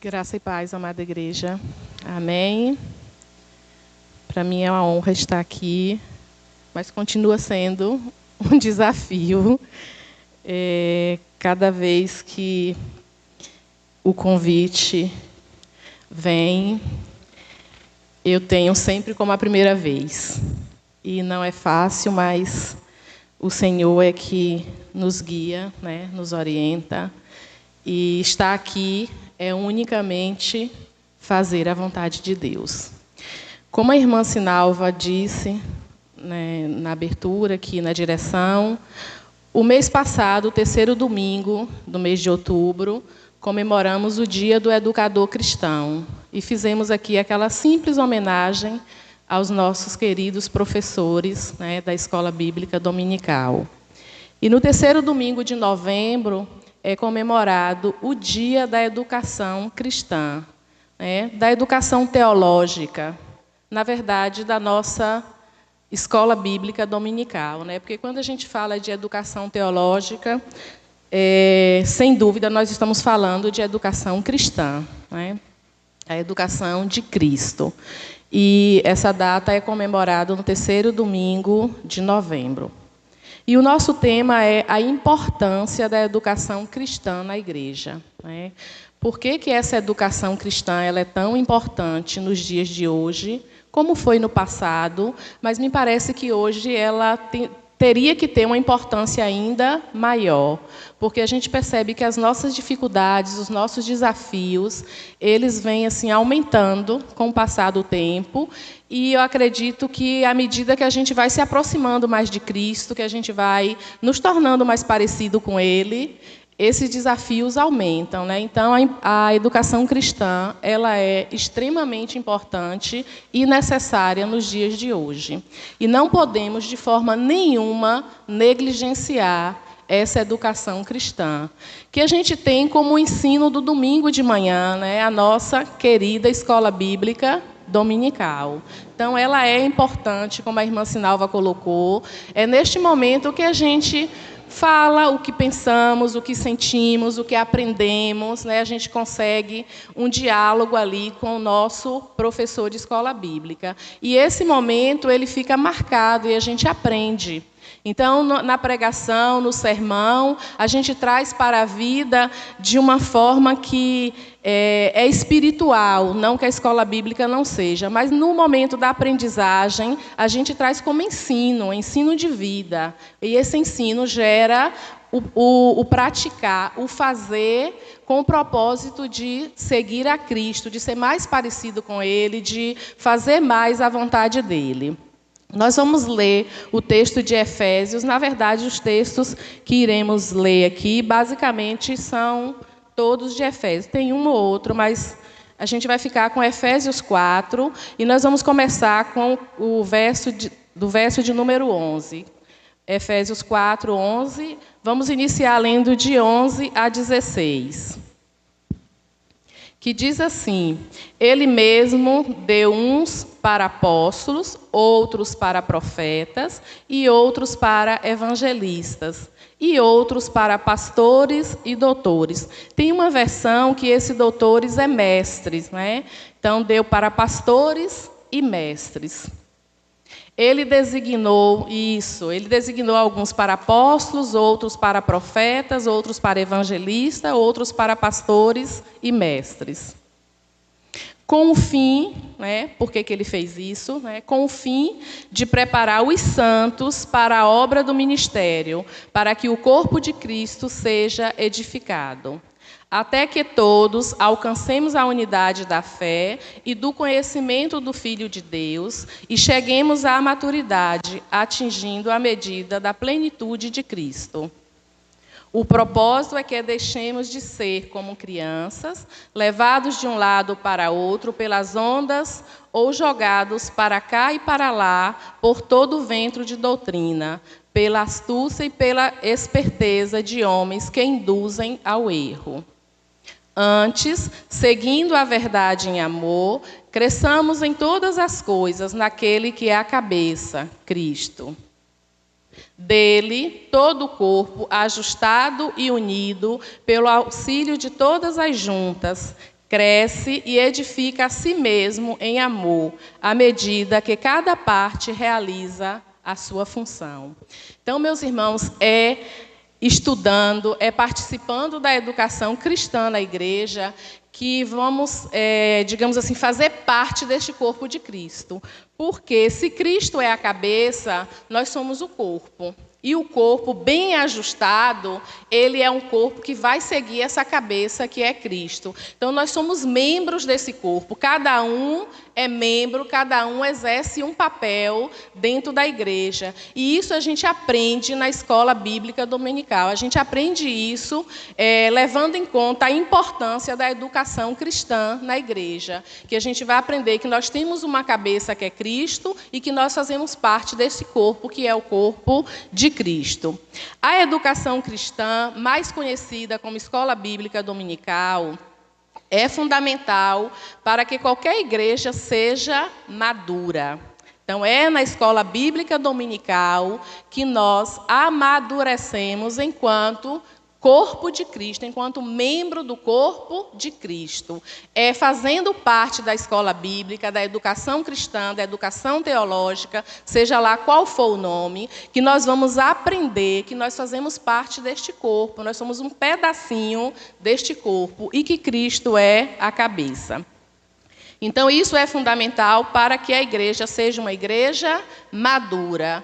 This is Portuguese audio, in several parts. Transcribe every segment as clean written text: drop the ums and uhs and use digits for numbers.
Graça e paz, amada igreja. Amém. Para mim é uma honra estar aqui, mas continua sendo um desafio. Cada vez que o convite vem, eu tenho sempre como a primeira vez. E não é fácil, mas o Senhor é que nos guia, né, nos orienta. E estar aqui é unicamente fazer a vontade de Deus. Como a irmã Sinalva disse, né, na abertura, aqui na direção, o mês passado, o terceiro domingo do mês de outubro, comemoramos o Dia do Educador Cristão. E fizemos aqui aquela simples homenagem aos nossos queridos professores, né, da Escola Bíblica Dominical. E no terceiro domingo de novembro é comemorado o Dia da Educação Cristã, né, da educação teológica, na verdade, da nossa Escola Bíblica Dominical, né? Porque quando a gente fala de educação teológica, sem dúvida, nós estamos falando de educação cristã, né? A educação de Cristo. E essa data é comemorada no terceiro domingo de novembro. E o nosso tema é a importância da educação cristã na igreja, né? Por que essa educação cristã ela é tão importante nos dias de hoje, como foi no passado, mas me parece que hoje ela teria que ter uma importância ainda maior, porque a gente percebe que as nossas dificuldades, os nossos desafios, eles vêm assim aumentando com o passar do tempo, e eu acredito que à medida que a gente vai se aproximando mais de Cristo, que a gente vai nos tornando mais parecido com Ele, esses desafios aumentam, né? Então, a educação cristã ela é extremamente importante e necessária nos dias de hoje. E não podemos, de forma nenhuma, negligenciar essa educação cristã, que a gente tem como ensino do domingo de manhã, né? A nossa querida Escola Bíblica Dominical. Então, ela é importante, como a irmã Sinalva colocou. É neste momento que a gente fala o que pensamos, o que sentimos, o que aprendemos, né? A gente consegue um diálogo ali com o nosso professor de escola bíblica. E esse momento ele fica marcado e a gente aprende. Então, na pregação, no sermão, a gente traz para a vida de uma forma que é espiritual, não que a escola bíblica não seja, mas no momento da aprendizagem, a gente traz como ensino de vida. E esse ensino gera o praticar, o fazer com o propósito de seguir a Cristo, de ser mais parecido com Ele, de fazer mais a vontade dEle. Nós vamos ler o texto de Efésios. Na verdade, os textos que iremos ler aqui, basicamente, são todos de Efésios. Tem um ou outro, mas a gente vai ficar com Efésios 4, e nós vamos começar com o verso de número 11. Efésios 4, 11. Vamos iniciar lendo de 11 a 16. Que diz assim: Ele mesmo deu uns para apóstolos, outros para profetas, e outros para evangelistas, e outros para pastores e doutores. Tem uma versão que esse doutores é mestres, né? Então, deu para pastores e mestres. Ele designou alguns para apóstolos, outros para profetas, outros para evangelistas, outros para pastores e mestres. Com o fim, né, por que ele fez isso? Né, com o fim de preparar os santos para a obra do ministério, para que o corpo de Cristo seja edificado, até que todos alcancemos a unidade da fé e do conhecimento do Filho de Deus e cheguemos à maturidade, atingindo a medida da plenitude de Cristo. O propósito é que deixemos de ser como crianças, levados de um lado para outro pelas ondas ou jogados para cá e para lá por todo o vento de doutrina, pela astúcia e pela esperteza de homens que induzem ao erro. Antes, seguindo a verdade em amor, cresçamos em todas as coisas naquele que é a cabeça, Cristo. Dele, todo o corpo, ajustado e unido pelo auxílio de todas as juntas, cresce e edifica a si mesmo em amor, à medida que cada parte realiza a sua função. Então, meus irmãos, estudando, participando da educação cristã na igreja, que vamos, digamos assim, fazer parte deste corpo de Cristo. Porque se Cristo é a cabeça, nós somos o corpo. E o corpo bem ajustado, ele é um corpo que vai seguir essa cabeça que é Cristo. Então, nós somos membros desse corpo. Cada um é membro, cada um exerce um papel dentro da igreja. E isso a gente aprende na escola bíblica dominical. A gente aprende isso levando em conta a importância da educação cristã na igreja. Que a gente vai aprender que nós temos uma cabeça que é Cristo e que nós fazemos parte desse corpo, que é o corpo de Cristo. A educação cristã, mais conhecida como escola bíblica dominical, é fundamental para que qualquer igreja seja madura. Então, é na escola bíblica dominical que nós amadurecemos enquanto corpo de Cristo, enquanto membro do corpo de Cristo. É fazendo parte da escola bíblica, da educação cristã, da educação teológica, seja lá qual for o nome, que nós vamos aprender que nós fazemos parte deste corpo, nós somos um pedacinho deste corpo e que Cristo é a cabeça. Então, isso é fundamental para que a igreja seja uma igreja madura,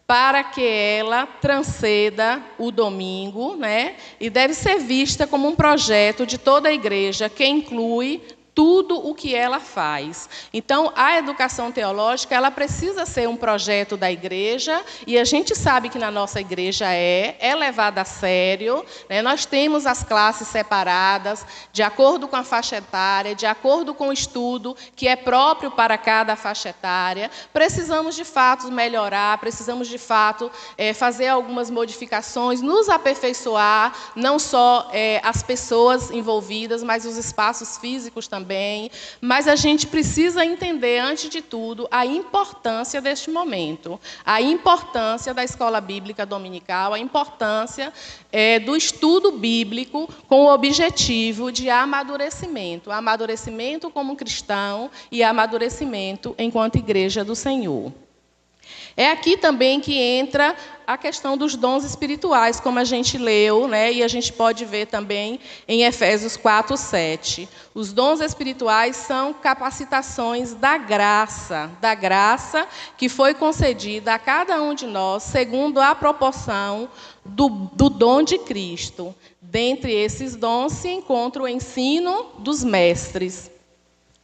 para que ela transcenda o domingo, né? E deve ser vista como um projeto de toda a igreja, que inclui tudo o que ela faz. Então, a educação teológica, ela precisa ser um projeto da igreja, e a gente sabe que na nossa igreja é levada a sério, né? Nós temos as classes separadas, de acordo com a faixa etária, de acordo com o estudo que é próprio para cada faixa etária. Precisamos, de fato, melhorar, precisamos, de fato, fazer algumas modificações, nos aperfeiçoar, não só as pessoas envolvidas, mas os espaços físicos também. Mas a gente precisa entender, antes de tudo, a importância deste momento, a importância da escola bíblica dominical, a importância do estudo bíblico com o objetivo de amadurecimento, amadurecimento como cristão e amadurecimento enquanto igreja do Senhor. É aqui também que entra a questão dos dons espirituais, como a gente leu, né? E a gente pode ver também em Efésios 4:7. Os dons espirituais são capacitações da graça que foi concedida a cada um de nós, segundo a proporção do dom de Cristo. Dentre esses dons se encontra o ensino dos mestres.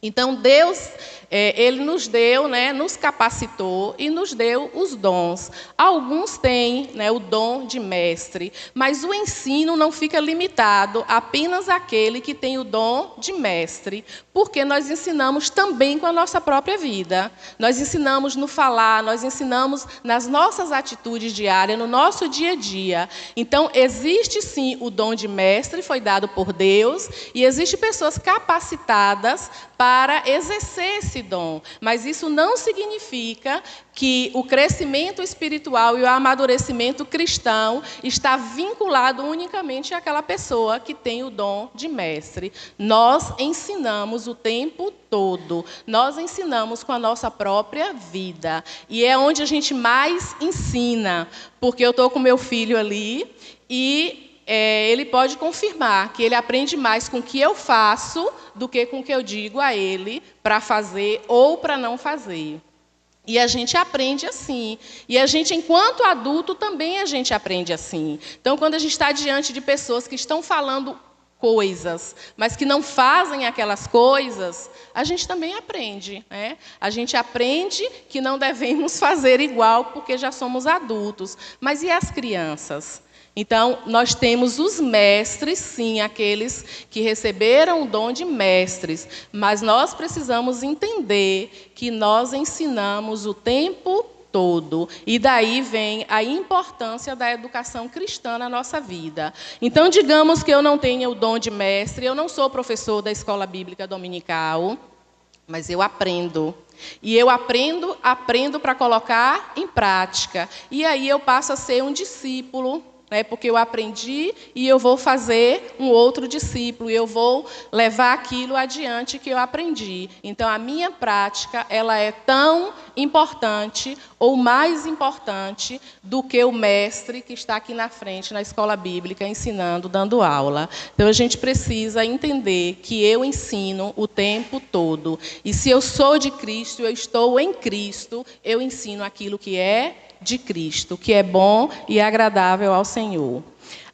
Então, Deus, Ele nos deu, né, nos capacitou e nos deu os dons. Alguns têm, né, o dom de mestre, mas o ensino não fica limitado apenas àquele que tem o dom de mestre, porque nós ensinamos também com a nossa própria vida. Nós ensinamos no falar, nós ensinamos nas nossas atitudes diárias, no nosso dia a dia. Então, existe sim o dom de mestre, foi dado por Deus, e existem pessoas capacitadas para exercer esse dom. Mas isso não significa que o crescimento espiritual e o amadurecimento cristão está vinculado unicamente àquela pessoa que tem o dom de mestre. Nós ensinamos o tempo todo. Nós ensinamos com a nossa própria vida. E é onde a gente mais ensina. Porque eu estou com meu filho ali e ele pode confirmar que ele aprende mais com o que eu faço do que com o que eu digo a ele para fazer ou para não fazer. E a gente aprende assim. E a gente, enquanto adulto, também a gente aprende assim. Então, quando a gente está diante de pessoas que estão falando coisas, mas que não fazem aquelas coisas, a gente também aprende, né? A gente aprende que não devemos fazer igual porque já somos adultos. Mas e as crianças? Então, nós temos os mestres, sim, aqueles que receberam o dom de mestres, mas nós precisamos entender que nós ensinamos o tempo todo. E daí vem a importância da educação cristã na nossa vida. Então, digamos que eu não tenha o dom de mestre, eu não sou professor da escola bíblica dominical, mas eu aprendo. E eu aprendo para colocar em prática. E aí eu passo a ser um discípulo né, porque eu aprendi e eu vou fazer um outro discípulo, e eu vou levar aquilo adiante que eu aprendi. Então, a minha prática, ela é tão importante ou mais importante do que o mestre que está aqui na frente, na escola bíblica, ensinando, dando aula. Então, a gente precisa entender que eu ensino o tempo todo. E se eu sou de Cristo, eu estou em Cristo, eu ensino aquilo que é de Cristo, que é bom e agradável ao Senhor.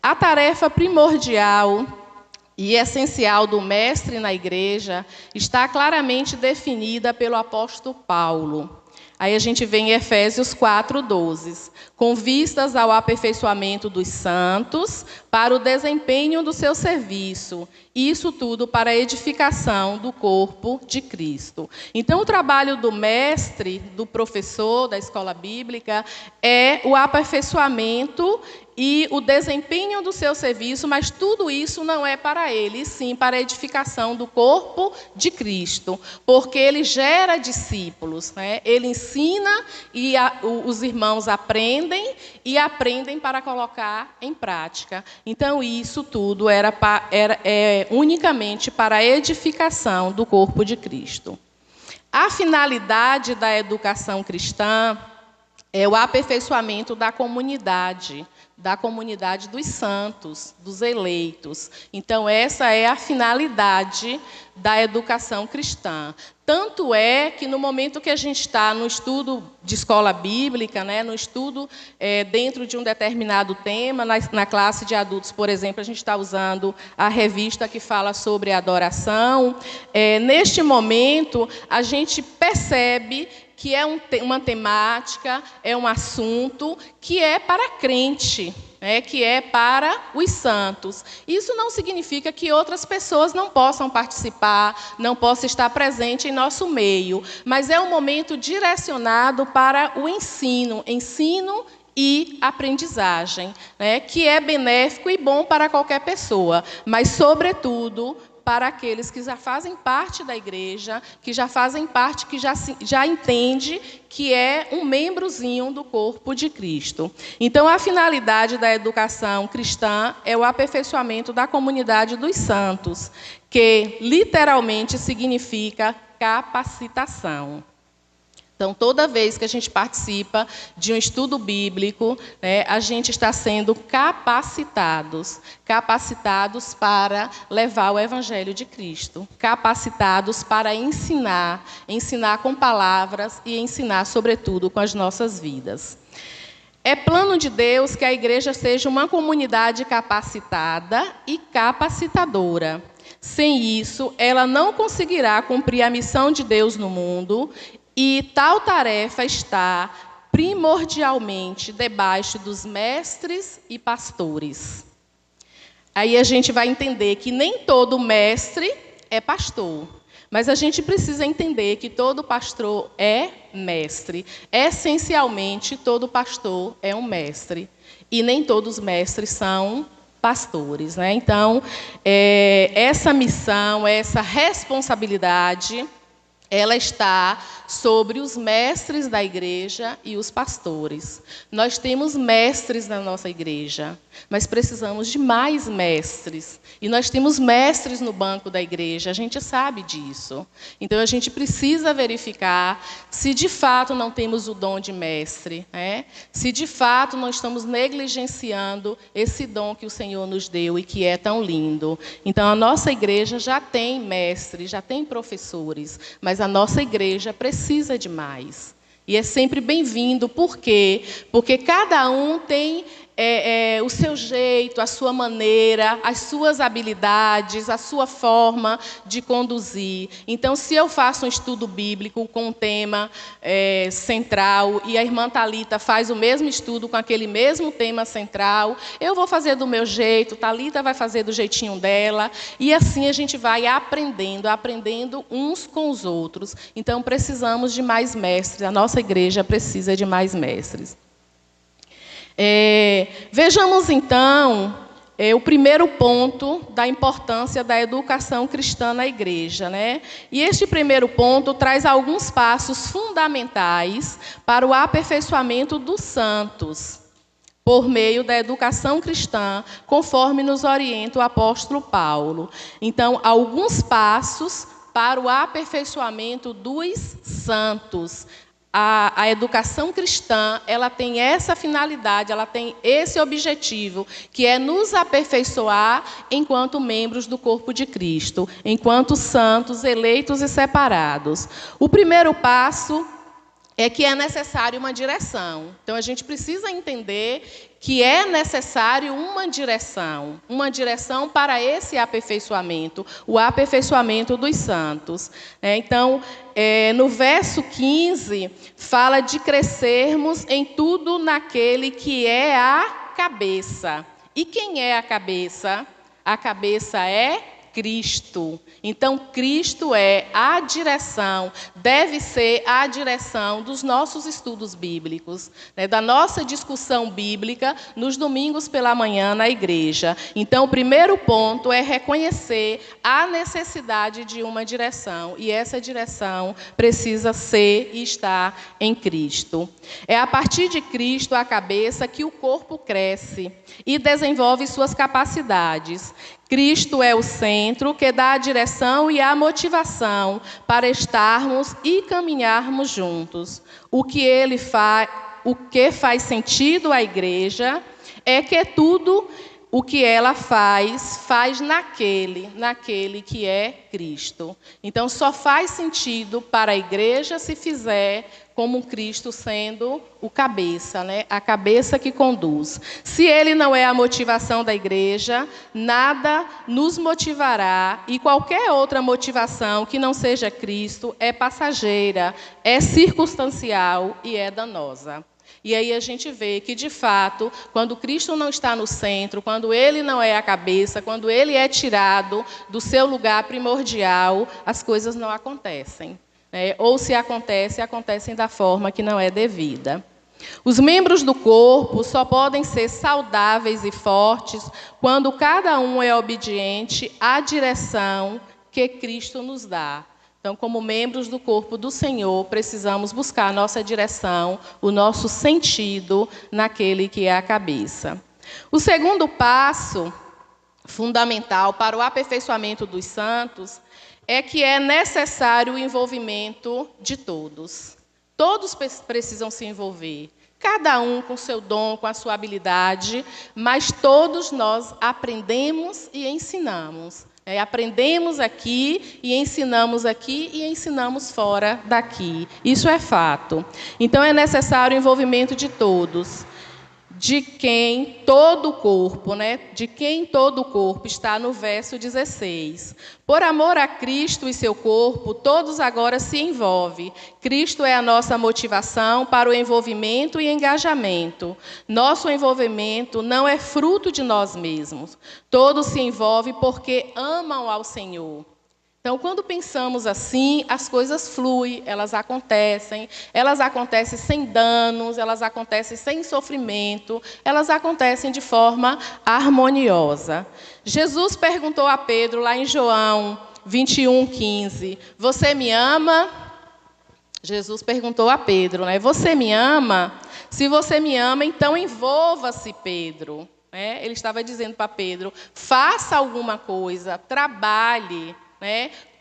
A tarefa primordial e essencial do mestre na igreja está claramente definida pelo apóstolo Paulo. Aí a gente vê em Efésios 4:12, com vistas ao aperfeiçoamento dos santos, para o desempenho do seu serviço, isso tudo para a edificação do corpo de Cristo. Então, o trabalho do mestre, do professor da escola bíblica, é o aperfeiçoamento e o desempenho do seu serviço, mas tudo isso não é para ele, e sim para a edificação do corpo de Cristo, porque ele gera discípulos, né? Ele ensina e os irmãos aprendem e aprendem para colocar em prática. Então, isso tudo é unicamente para a edificação do corpo de Cristo. A finalidade da educação cristã é o aperfeiçoamento da comunidade dos santos, dos eleitos. Então, essa é a finalidade da educação cristã. Tanto é que, no momento que a gente está no estudo de escola bíblica, né, no estudo dentro de um determinado tema, na classe de adultos, por exemplo, a gente está usando a revista que fala sobre adoração. Neste momento, a gente percebe que é uma temática, é um assunto que é para crente, né, que é para os santos. Isso não significa que outras pessoas não possam participar, não possam estar presentes em nosso meio, mas é um momento direcionado para o ensino e aprendizagem, né, que é benéfico e bom para qualquer pessoa, mas, sobretudo, para aqueles que já fazem parte da igreja, que já fazem parte, que já entende que é um membrozinho do corpo de Cristo. Então, a finalidade da educação cristã é o aperfeiçoamento da comunidade dos santos, que literalmente significa capacitação. Então, toda vez que a gente participa de um estudo bíblico, né, a gente está sendo capacitados para levar o Evangelho de Cristo, capacitados para ensinar com palavras e ensinar, sobretudo, com as nossas vidas. É plano de Deus que a igreja seja uma comunidade capacitada e capacitadora. Sem isso, ela não conseguirá cumprir a missão de Deus no mundo. E tal tarefa está primordialmente debaixo dos mestres e pastores. Aí a gente vai entender que nem todo mestre é pastor, mas a gente precisa entender que todo pastor é mestre. Essencialmente, todo pastor é um mestre. E nem todos os mestres são pastores, né? Então, essa missão, essa responsabilidade, ela está sobre os mestres da igreja e os pastores. Nós temos mestres na nossa igreja, mas precisamos de mais mestres. E nós temos mestres no banco da igreja, a gente sabe disso. Então, a gente precisa verificar se de fato não temos o dom de mestre, né? Se de fato não estamos negligenciando esse dom que o Senhor nos deu e que é tão lindo. Então, a nossa igreja já tem mestres, já tem professores, mas a nossa igreja precisa de mais. E é sempre bem-vindo. Por quê? Porque cada um tem o seu jeito, a sua maneira, as suas habilidades, a sua forma de conduzir. Então, se eu faço um estudo bíblico com um tema central e a irmã Thalita faz o mesmo estudo com aquele mesmo tema central, eu vou fazer do meu jeito, Thalita vai fazer do jeitinho dela, e assim a gente vai aprendendo uns com os outros. Então, precisamos de mais mestres, a nossa igreja precisa de mais mestres. Vejamos, então, o primeiro ponto da importância da educação cristã na igreja, né? E este primeiro ponto traz alguns passos fundamentais para o aperfeiçoamento dos santos. por meio da educação cristã, conforme nos orienta o apóstolo Paulo. Então, alguns passos para o aperfeiçoamento dos santos. A educação cristã, ela tem essa finalidade, ela tem esse objetivo, que é nos aperfeiçoar enquanto membros do corpo de Cristo, enquanto santos, eleitos e separados. O primeiro passo é que é necessário uma direção. Então, a gente precisa entender que é necessário uma direção para esse aperfeiçoamento, o aperfeiçoamento dos santos. Então, no verso 15, fala de crescermos em tudo naquele que é a cabeça. E quem é a cabeça? A cabeça é Cristo. Então, Cristo é a direção, deve ser a direção dos nossos estudos bíblicos, da nossa discussão bíblica nos domingos pela manhã na igreja. Então, o primeiro ponto é reconhecer a necessidade de uma direção, e essa direção precisa ser e estar em Cristo. É a partir de Cristo, a cabeça, que o corpo cresce e desenvolve suas capacidades. Cristo é o centro que dá a direção e a motivação para estarmos e caminharmos juntos. O que faz sentido à igreja é que tudo o que ela faz naquele que é Cristo. Então, só faz sentido para a igreja se fizer como Cristo sendo o cabeça, a cabeça que conduz. Se ele não é a motivação da igreja, nada nos motivará, e qualquer outra motivação que não seja Cristo é passageira, é circunstancial e é danosa. E aí a gente vê que, de fato, quando Cristo não está no centro, quando ele não é a cabeça, quando ele é tirado do seu lugar primordial, as coisas não acontecem. Ou se acontecem da forma que não é devida. Os membros do corpo só podem ser saudáveis e fortes quando cada um é obediente à direção que Cristo nos dá. Então, como membros do corpo do Senhor, precisamos buscar a nossa direção, o nosso sentido naquele que é a cabeça. O segundo passo fundamental para o aperfeiçoamento dos santos é que é necessário o envolvimento de todos. Todos precisam se envolver, cada um com seu dom, com a sua habilidade, mas todos nós aprendemos e ensinamos. Aprendemos aqui e ensinamos fora daqui. Isso é fato. Então, é necessário o envolvimento de todos. De quem todo o corpo, De quem todo o corpo está no verso 16. Por amor a Cristo e seu corpo, todos agora se envolvem. Cristo é a nossa motivação para o envolvimento e engajamento. Nosso envolvimento não é fruto de nós mesmos. Todos se envolvem porque amam ao Senhor. Então, quando pensamos assim, as coisas fluem, elas acontecem sem danos, elas acontecem sem sofrimento, elas acontecem de forma harmoniosa. Jesus perguntou a Pedro, lá em João 21:15, você me ama? Jesus perguntou a Pedro, você me ama? Se você me ama, então envolva-se, Pedro. Ele estava dizendo para Pedro, faça alguma coisa, trabalhe.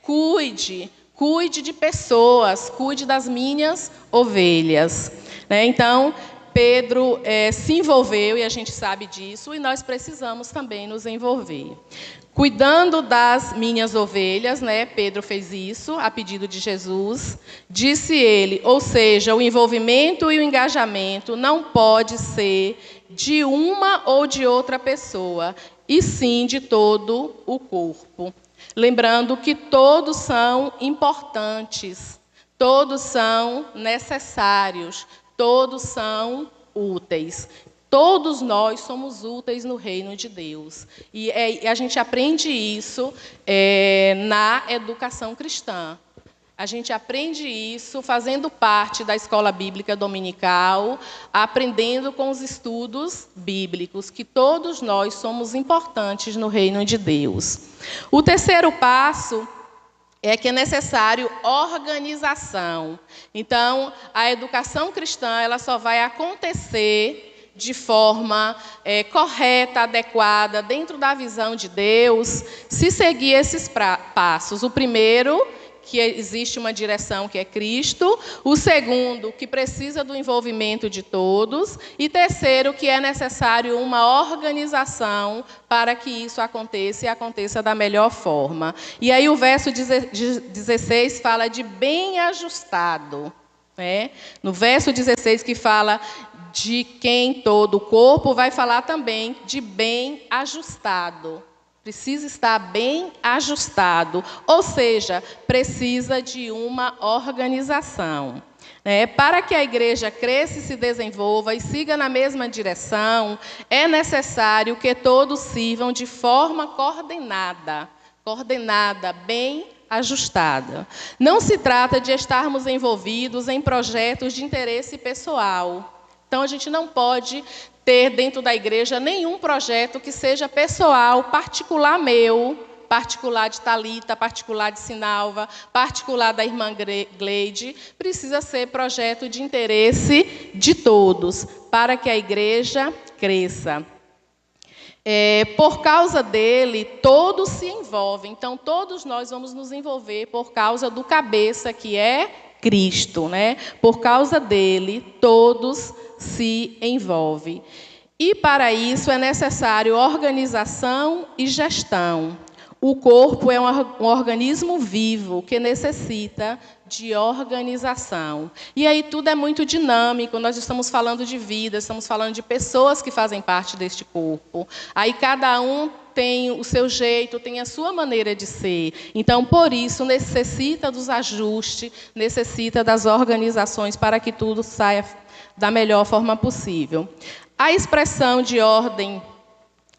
Cuide de pessoas, cuide das minhas ovelhas. Então, Pedro se envolveu, e a gente sabe disso, e nós precisamos também nos envolver. Cuidando das minhas ovelhas, Pedro fez isso a pedido de Jesus. Disse ele, ou seja, o envolvimento e o engajamento não pode ser de uma ou de outra pessoa, e sim de todo o corpo. Lembrando que todos são importantes, todos são necessários, todos são úteis. Todos nós somos úteis no reino de Deus. E a gente aprende isso na educação cristã. A gente aprende isso fazendo parte da escola bíblica dominical, aprendendo com os estudos bíblicos, que todos nós somos importantes no reino de Deus. O terceiro passo é que é necessário organização. Então, a educação cristã ela só vai acontecer de forma correta, adequada, dentro da visão de Deus, se seguir esses passos. O primeiro, que existe uma direção que é Cristo. O segundo, que precisa do envolvimento de todos. E terceiro, que é necessário uma organização para que isso aconteça e aconteça da melhor forma. E aí o verso 16 fala de bem ajustado. No verso 16, que fala de quem todo o corpo, vai falar também de bem ajustado. Precisa estar bem ajustado, ou seja, precisa de uma organização. Para que a igreja cresça e se desenvolva e siga na mesma direção, é necessário que todos sirvam de forma coordenada, bem ajustada. Não se trata de estarmos envolvidos em projetos de interesse pessoal. Então, a gente não pode ter dentro da igreja nenhum projeto que seja pessoal, particular meu, particular de Thalita, particular de Sinalva, particular da irmã Gleide. Precisa ser projeto de interesse de todos, para que a igreja cresça. Por causa dele, todos se envolvem. Então, todos nós vamos nos envolver por causa do cabeça, que é Cristo. Por causa dele, todos se envolvem. E, para isso, é necessário organização e gestão. O corpo é um organismo vivo que necessita de organização. E aí tudo é muito dinâmico, nós estamos falando de vida, estamos falando de pessoas que fazem parte deste corpo. Aí cada um tem o seu jeito, tem a sua maneira de ser. Então, por isso, necessita dos ajustes, necessita das organizações para que tudo saia da melhor forma possível. A expressão de ordem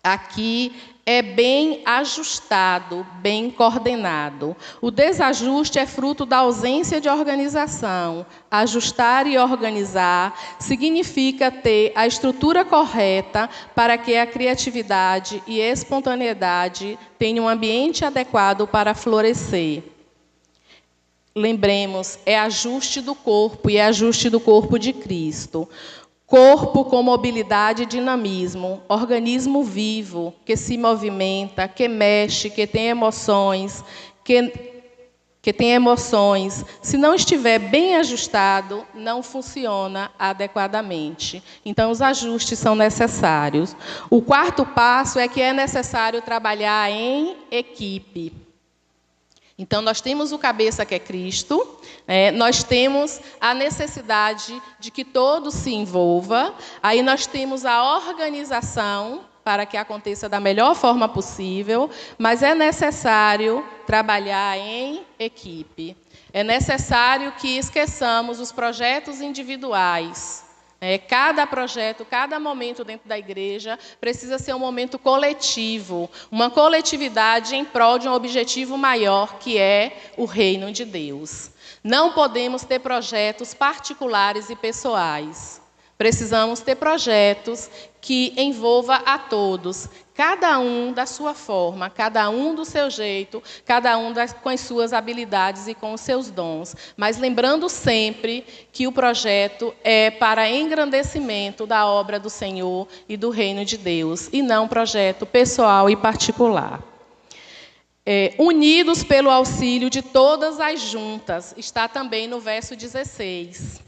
aqui é bem ajustado, bem coordenado. O desajuste é fruto da ausência de organização. Ajustar e organizar significa ter a estrutura correta para que a criatividade e espontaneidade tenham um ambiente adequado para florescer. Lembremos, é ajuste do corpo e é ajuste do corpo de Cristo. Corpo com mobilidade e dinamismo, organismo vivo, que se movimenta, que mexe, que tem emoções, que tem emoções. Se não estiver bem ajustado, não funciona adequadamente. Então, os ajustes são necessários. O quarto passo é que é necessário trabalhar em equipe. Então, nós temos o cabeça, que é Cristo, nós temos a necessidade de que todos se envolvam, aí nós temos a organização para que aconteça da melhor forma possível, mas é necessário trabalhar em equipe. É necessário que esqueçamos os projetos individuais. Cada projeto, cada momento dentro da igreja precisa ser um momento coletivo, uma coletividade em prol de um objetivo maior, que é o reino de Deus. Não podemos ter projetos particulares e pessoais. Precisamos ter projetos que envolvam a todos, cada um da sua forma, cada um do seu jeito, cada um com as suas habilidades e com os seus dons. Mas lembrando sempre que o projeto é para engrandecimento da obra do Senhor e do reino de Deus, e não um projeto pessoal e particular. Unidos pelo auxílio de todas as juntas, está também no verso 16.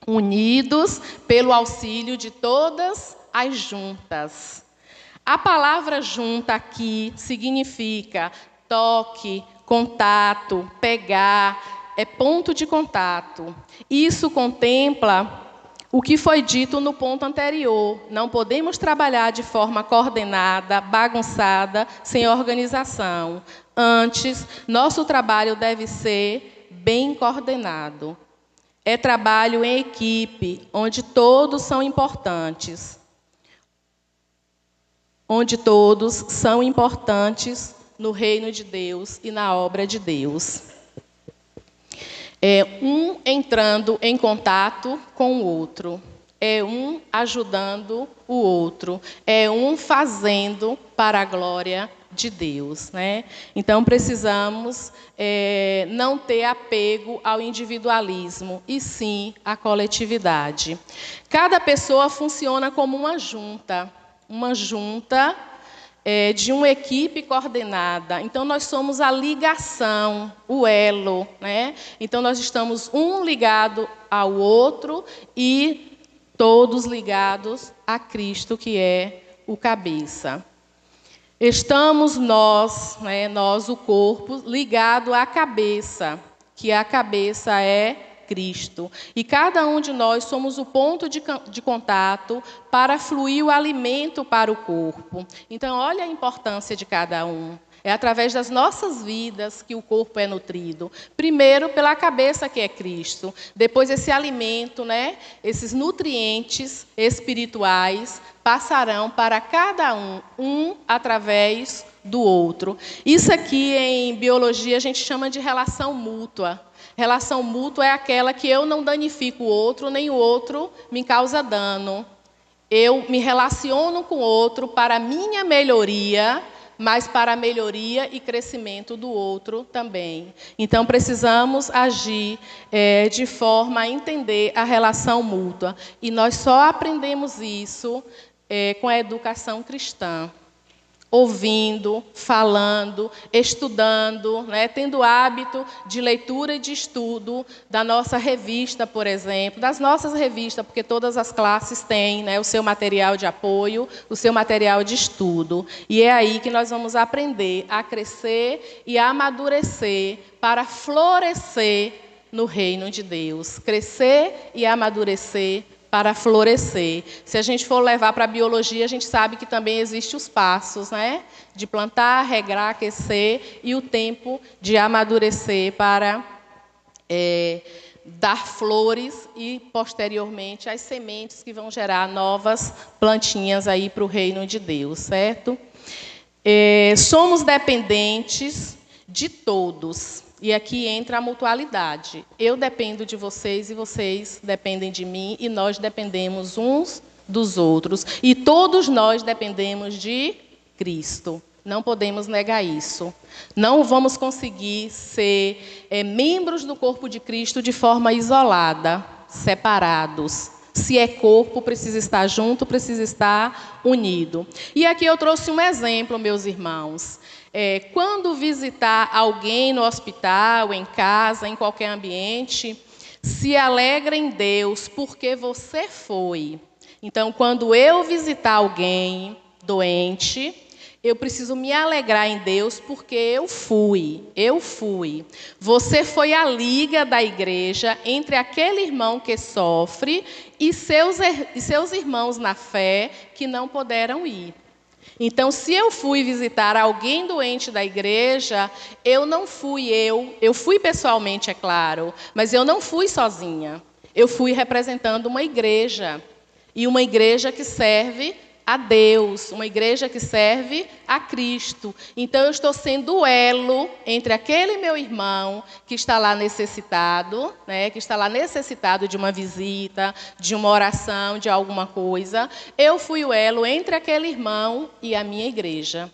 Unidos pelo auxílio de todas as juntas. A palavra junta aqui significa toque, contato, pegar, é ponto de contato. Isso contempla o que foi dito no ponto anterior. Não podemos trabalhar de forma coordenada, bagunçada, sem organização. Antes, nosso trabalho deve ser bem coordenado. É trabalho em equipe, onde todos são importantes. Onde todos são importantes no reino de Deus e na obra de Deus. É um entrando em contato com o outro. É um ajudando o outro. É um fazendo para a glória de Deus, né? Então, precisamos não ter apego ao individualismo, e sim à coletividade. Cada pessoa funciona como uma junta de uma equipe coordenada. Então, nós somos a ligação, o elo, né? Então, nós estamos um ligado ao outro e todos ligados a Cristo, que é o cabeça. Estamos nós, né, nós, o corpo, ligado à cabeça, que a cabeça é Cristo. E cada um de nós somos o ponto de contato para fluir o alimento para o corpo. Então, olha a importância de cada um. É através das nossas vidas que o corpo é nutrido. Primeiro, pela cabeça, que é Cristo. Depois, esse alimento, né, esses nutrientes espirituais, passarão para cada um através do outro. Isso aqui, em biologia, a gente chama de relação mútua. Relação mútua é aquela que eu não danifico o outro, nem o outro me causa dano. Eu me relaciono com o outro para a minha melhoria, mas para a melhoria e crescimento do outro também. Então, precisamos agir de forma a entender a relação mútua. E nós só aprendemos isso com a educação cristã. Ouvindo, falando, estudando, né, tendo hábito de leitura e de estudo da nossa revista, por exemplo, das nossas revistas, porque todas as classes têm, né, o seu material de apoio, o seu material de estudo. E é aí que nós vamos aprender a crescer e a amadurecer para florescer no reino de Deus. Crescer e amadurecer para florescer. Se a gente for levar para a biologia, a gente sabe que também existem os passos, né? De plantar, regrar, aquecer e o tempo de amadurecer para dar flores e, posteriormente, as sementes que vão gerar novas plantinhas aí para o reino de Deus, certo? Somos dependentes de todos. E aqui entra a mutualidade. Eu dependo de vocês e vocês dependem de mim e nós dependemos uns dos outros. E todos nós dependemos de Cristo. Não podemos negar isso. Não vamos conseguir ser membros do corpo de Cristo de forma isolada, separados. Se é corpo, precisa estar junto, precisa estar unido. E aqui eu trouxe um exemplo, meus irmãos. Quando visitar alguém no hospital, em casa, em qualquer ambiente, se alegra em Deus porque você foi. Então, quando eu visitar alguém doente, eu preciso me alegrar em Deus porque eu fui. Você foi a liga da igreja entre aquele irmão que sofre e seus irmãos na fé que não puderam ir. Então, se eu fui visitar alguém doente da igreja, eu não fui eu fui pessoalmente, é claro, mas eu não fui sozinha. Eu fui representando uma igreja, e uma igreja que serve a Deus, uma igreja que serve a Cristo. Então, eu estou sendo o elo entre aquele meu irmão que está lá necessitado, né, que está lá necessitado de uma visita, de uma oração, de alguma coisa. Eu fui o elo entre aquele irmão e a minha igreja.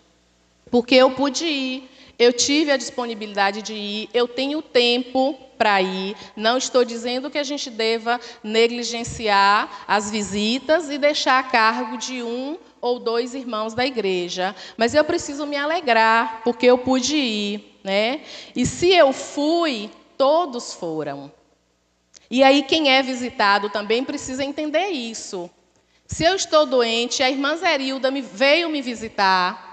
Porque eu pude ir, eu tive a disponibilidade de ir, eu tenho tempo para ir. Não estou dizendo que a gente deva negligenciar as visitas e deixar a cargo de um ou dois irmãos da igreja. Mas eu preciso me alegrar, porque eu pude ir, né? E se eu fui, todos foram. E aí quem é visitado também precisa entender isso. Se eu estou doente, a irmã Zerilda veio me visitar.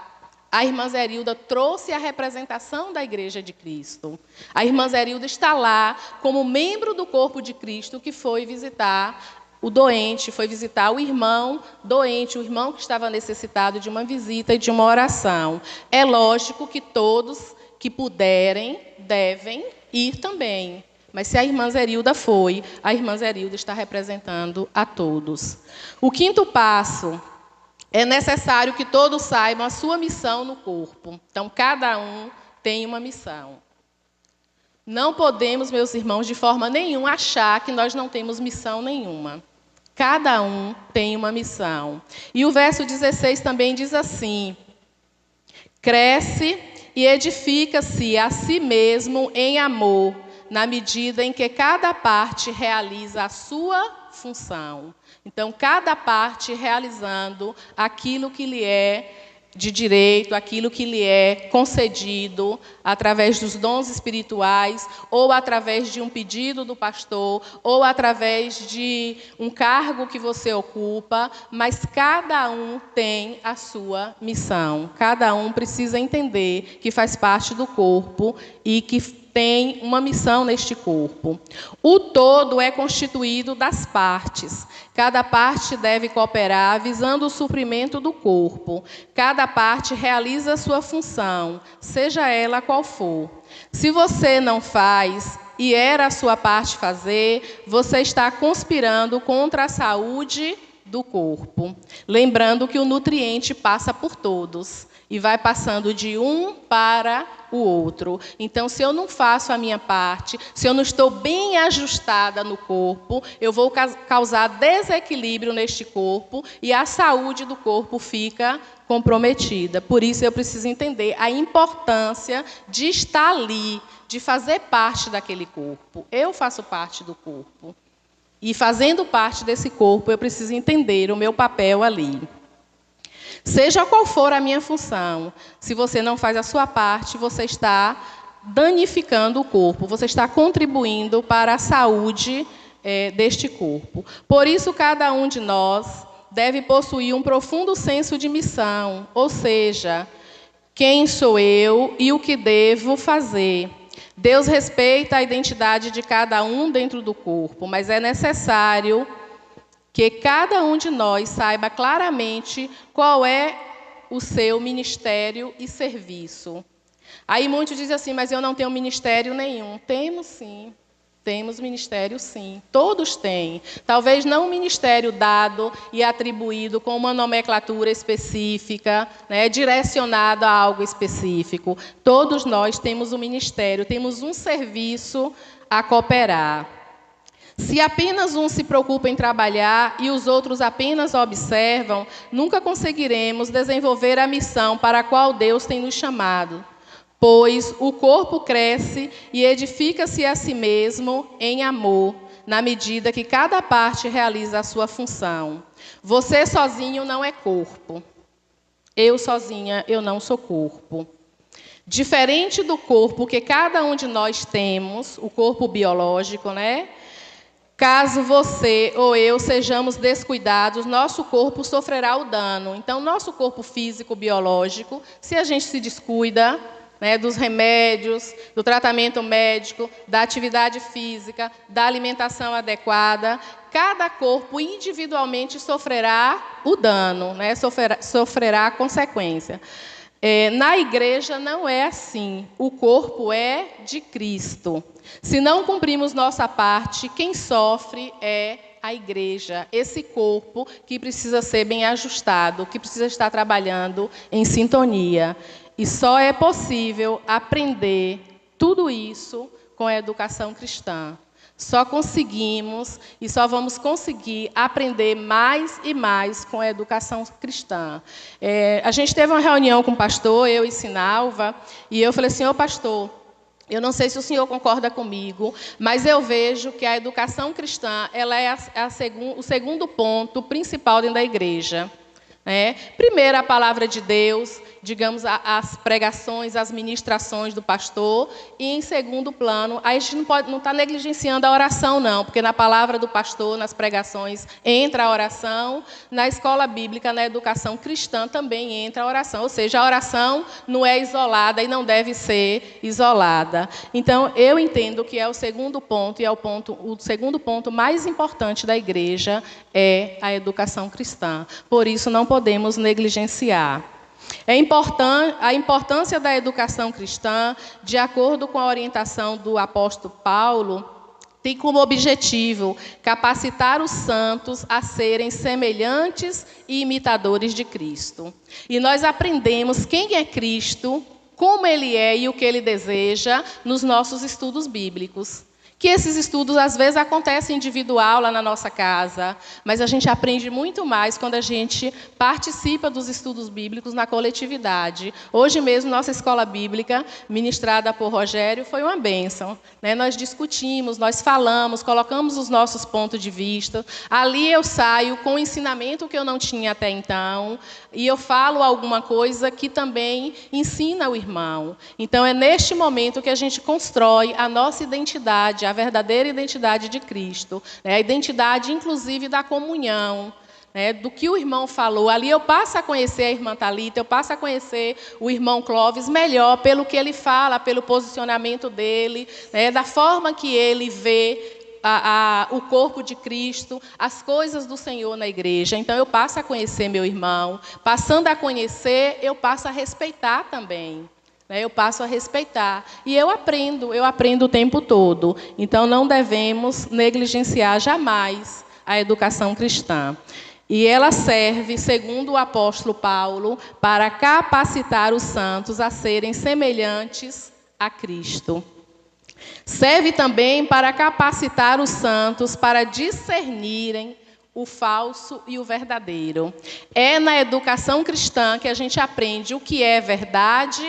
A irmã Zerilda trouxe a representação da Igreja de Cristo. A irmã Zerilda está lá como membro do corpo de Cristo que foi visitar o doente, foi visitar o irmão doente, o irmão que estava necessitado de uma visita e de uma oração. É lógico que todos que puderem devem ir também. Mas se a irmã Zerilda foi, a irmã Zerilda está representando a todos. O quinto passo: é necessário que todos saibam a sua missão no corpo. Então, cada um tem uma missão. Não podemos, meus irmãos, de forma nenhuma, achar que nós não temos missão nenhuma. Cada um tem uma missão. E o verso 16 também diz assim: cresce e edifica-se a si mesmo em amor, na medida em que cada parte realiza a sua função. Então, cada parte realizando aquilo que lhe é de direito, aquilo que lhe é concedido através dos dons espirituais, ou através de um pedido do pastor, ou através de um cargo que você ocupa, mas cada um tem a sua missão. Cada um precisa entender que faz parte do corpo e que tem uma missão neste corpo. O todo é constituído das partes. Cada parte deve cooperar visando o suprimento do corpo. Cada parte realiza a sua função, seja ela qual for. Se você não faz, e era a sua parte fazer, você está conspirando contra a saúde do corpo. Lembrando que o nutriente passa por todos e vai passando de um para o outro. Então, se eu não faço a minha parte, se eu não estou bem ajustada no corpo, eu vou causar desequilíbrio neste corpo e a saúde do corpo fica comprometida. Por isso, eu preciso entender a importância de estar ali, de fazer parte daquele corpo. Eu faço parte do corpo. E, fazendo parte desse corpo, eu preciso entender o meu papel ali. Seja qual for a minha função, se você não faz a sua parte, você está danificando o corpo, você está contribuindo para a saúde deste corpo. Por isso, cada um de nós deve possuir um profundo senso de missão, ou seja, quem sou eu e o que devo fazer. Deus respeita a identidade de cada um dentro do corpo, mas é necessário que cada um de nós saiba claramente qual é o seu ministério e serviço. Aí muitos dizem assim, mas eu não tenho ministério nenhum. Temos sim, temos ministério sim, todos têm. Talvez não um ministério dado e atribuído com uma nomenclatura específica, né, direcionado a algo específico. Todos nós temos um ministério, temos um serviço a cooperar. Se apenas um se preocupa em trabalhar e os outros apenas observam, nunca conseguiremos desenvolver a missão para a qual Deus tem nos chamado. Pois o corpo cresce e edifica-se a si mesmo em amor, na medida que cada parte realiza a sua função. Você sozinho não é corpo. Eu sozinha, eu não sou corpo. Diferente do corpo que cada um de nós temos, o corpo biológico, né? Caso você ou eu sejamos descuidados, nosso corpo sofrerá o dano. Então, nosso corpo físico, biológico, se a gente se descuida, né, dos remédios, do tratamento médico, da atividade física, da alimentação adequada, cada corpo individualmente sofrerá o dano, né, sofrerá a consequência. Na igreja não é assim. O corpo é de Cristo. Se não cumprimos nossa parte, quem sofre é a igreja, esse corpo que precisa ser bem ajustado, que precisa estar trabalhando em sintonia. E só é possível aprender tudo isso com a educação cristã. Só conseguimos e só vamos conseguir aprender mais e mais com a educação cristã. A gente teve uma reunião com o pastor, eu e Sinalva, e eu falei assim, ô pastor, eu não sei se o senhor concorda comigo, mas eu vejo que a educação cristã ela é o segundo ponto principal dentro da igreja. Primeiro, a palavra de Deus, digamos, as pregações, as ministrações do pastor, e em segundo plano, a gente não está negligenciando a oração, não, porque na palavra do pastor, nas pregações, entra a oração, na escola bíblica, na educação cristã, também entra a oração, ou seja, a oração não é isolada e não deve ser isolada. Então, eu entendo que é o segundo ponto, e é o segundo ponto mais importante da igreja, é a educação cristã. Por isso, não podemos negligenciar. A importância da educação cristã, de acordo com a orientação do apóstolo Paulo, tem como objetivo capacitar os santos a serem semelhantes e imitadores de Cristo. E nós aprendemos quem é Cristo, como Ele é e o que Ele deseja nos nossos estudos bíblicos. Que esses estudos, às vezes, acontecem individual lá na nossa casa, mas a gente aprende muito mais quando a gente participa dos estudos bíblicos na coletividade. Hoje mesmo, nossa escola bíblica, ministrada por Rogério, foi uma bênção, né? Nós discutimos, nós falamos, colocamos os nossos pontos de vista. Ali eu saio com o ensinamento que eu não tinha até então, e eu falo alguma coisa que também ensina o irmão. Então, é neste momento que a gente constrói a nossa identidade, a verdadeira identidade de Cristo, né? A identidade, inclusive, da comunhão, né? Do que o irmão falou. Ali eu passo a conhecer a irmã Thalita, eu passo a conhecer o irmão Clóvis melhor pelo que ele fala, pelo posicionamento dele, né? Da forma que ele vê o corpo de Cristo, as coisas do Senhor na igreja. Então, eu passo a conhecer meu irmão. Passando a conhecer, eu passo a respeitar também. Eu passo a respeitar. E eu aprendo o tempo todo. Então, não devemos negligenciar jamais a educação cristã. E ela serve, segundo o apóstolo Paulo, para capacitar os santos a serem semelhantes a Cristo. Serve também para capacitar os santos para discernirem o falso e o verdadeiro. É na educação cristã que a gente aprende o que é verdade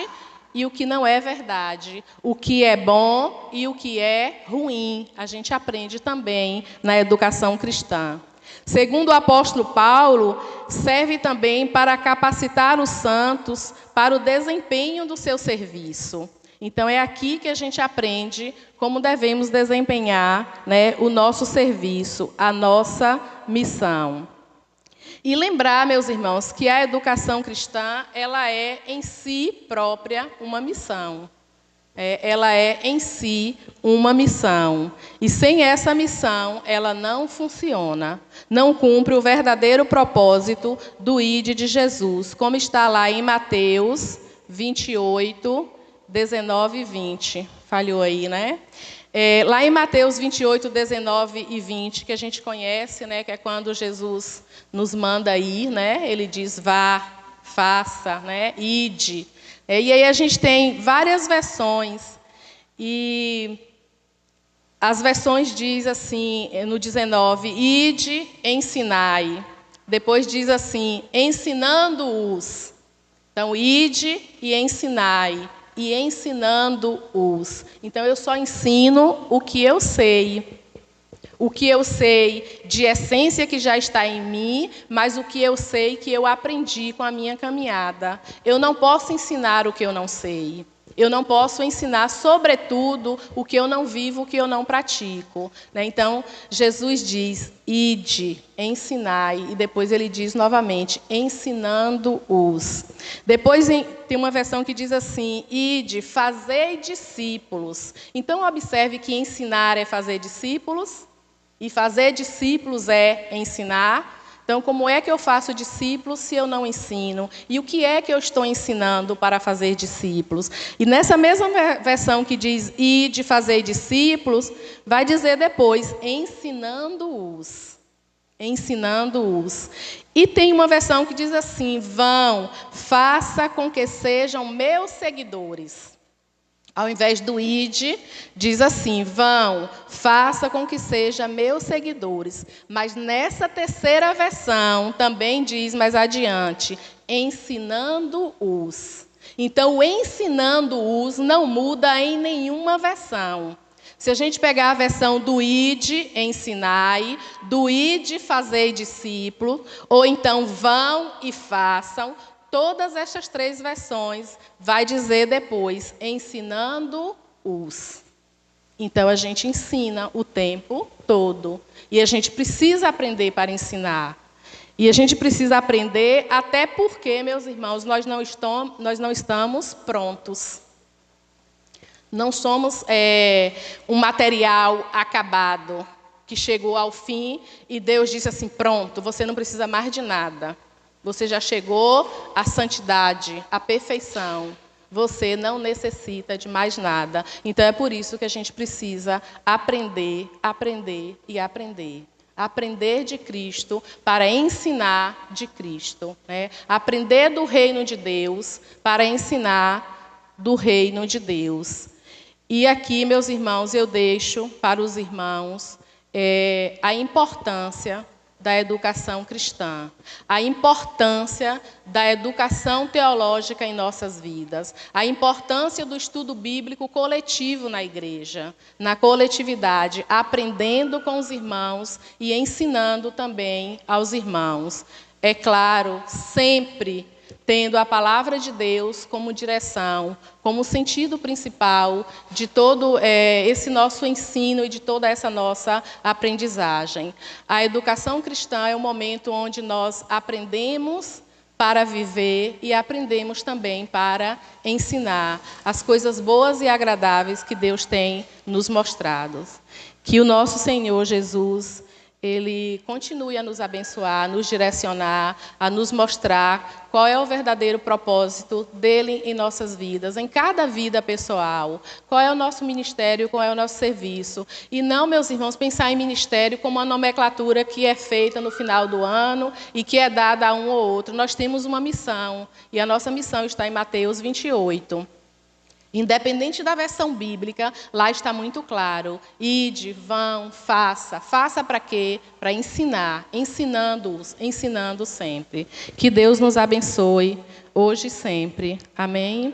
e o que não é verdade, o que é bom e o que é ruim. A gente aprende também na educação cristã. Segundo o apóstolo Paulo, serve também para capacitar os santos para o desempenho do seu serviço. Então, é aqui que a gente aprende como devemos desempenhar, né, o nosso serviço, a nossa missão. E lembrar, meus irmãos, que a educação cristã, ela é em si própria uma missão. Ela é em si uma missão. E sem essa missão, ela não funciona. Não cumpre o verdadeiro propósito do ID de Jesus, como está lá em Mateus 28, 19 e 20. Falhou aí, né? Lá em Mateus 28, 19 e 20, que a gente conhece, né, que é quando Jesus nos manda ir, né? Ele diz, vá, faça, né? Ide. E aí a gente tem várias versões. E as versões diz assim, no 19, ide, ensinai. Depois diz assim, ensinando-os. Então, ide e ensinai. E ensinando-os. Então, eu só ensino o que eu sei. O que eu sei de essência que já está em mim, mas o que eu sei que eu aprendi com a minha caminhada. Eu não posso ensinar o que eu não sei. Eu não posso ensinar, sobretudo, o que eu não vivo, o que eu não pratico. Então, Jesus diz, ide, ensinai, e depois ele diz novamente, ensinando-os. Depois tem uma versão que diz assim, ide, fazei discípulos. Então, observe que ensinar é fazer discípulos, e fazer discípulos é ensinar. Então, como é que eu faço discípulos se eu não ensino? E o que é que eu estou ensinando para fazer discípulos? E nessa mesma versão que diz ide, fazer discípulos, vai dizer depois, ensinando-os. Ensinando-os. E tem uma versão que diz assim, vão, faça com que sejam meus seguidores. Ao invés do ide, diz assim, vão, faça com que sejam meus seguidores. Mas nessa terceira versão, também diz mais adiante, ensinando-os. Então, o ensinando-os não muda em nenhuma versão. Se a gente pegar a versão do ide, ensinai, do ide, fazei discípulo, ou então vão e façam, todas estas três versões vai dizer depois, ensinando-os. Então, a gente ensina o tempo todo. E a gente precisa aprender para ensinar. E a gente precisa aprender até porque, meus irmãos, nós não estamos prontos. Não somos um material acabado, que chegou ao fim e Deus disse assim, pronto, você não precisa mais de nada. Você já chegou à santidade, à perfeição. Você não necessita de mais nada. Então, é por isso que a gente precisa aprender, aprender e aprender. Aprender de Cristo para ensinar de Cristo. Né? Aprender do reino de Deus para ensinar do reino de Deus. E aqui, meus irmãos, eu deixo para os irmãos a importância da educação cristã, a importância da educação teológica em nossas vidas, a importância do estudo bíblico coletivo na igreja, na coletividade, aprendendo com os irmãos e ensinando também aos irmãos. É claro, sempre tendo a palavra de Deus como direção, como sentido principal de todo esse nosso ensino e de toda essa nossa aprendizagem. A educação cristã é um momento onde nós aprendemos para viver e aprendemos também para ensinar as coisas boas e agradáveis que Deus tem nos mostrado. Que o nosso Senhor Jesus, Ele continue a nos abençoar, a nos direcionar, a nos mostrar qual é o verdadeiro propósito dele em nossas vidas, em cada vida pessoal, qual é o nosso ministério, qual é o nosso serviço. E não, meus irmãos, pensar em ministério como uma nomenclatura que é feita no final do ano e que é dada a um ou outro. Nós temos uma missão, e a nossa missão está em Mateus 28. Independente da versão bíblica, lá está muito claro. Ide, vão, faça. Faça para quê? Para ensinar, ensinando sempre. Que Deus nos abençoe, hoje e sempre. Amém?